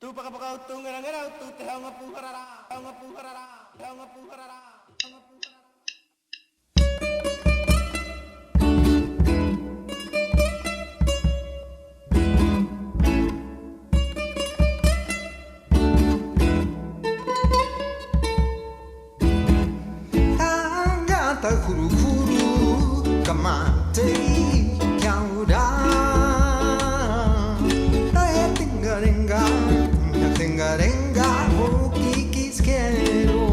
Tu pakapakaw tu ngarangaraw tu tehaw nga puharara, tehaw nga puharara, tehaw nga puharara, tehaw nga puharara. Angata kuru kuru kamate kyauda Tae tingarenga tingarenga hokikisquero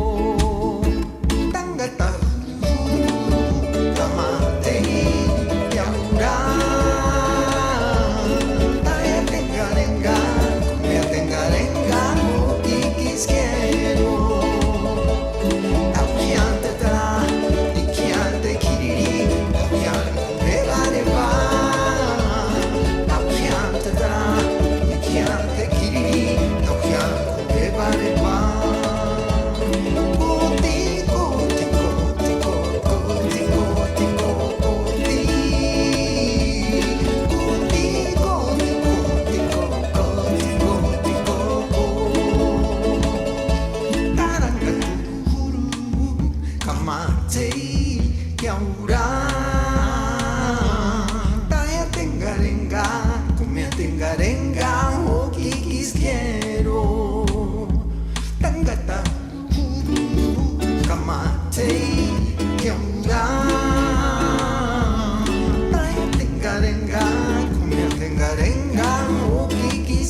Tangata kamate kyauda Tae tingarenga tingarenga hokikisquero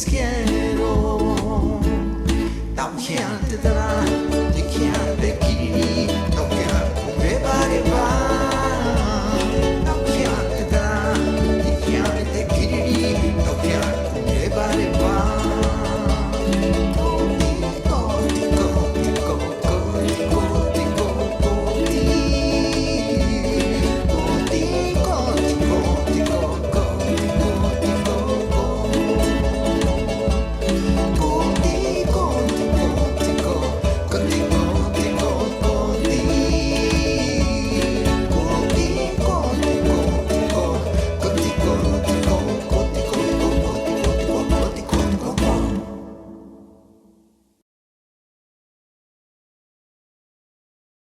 Quiero, tau gente da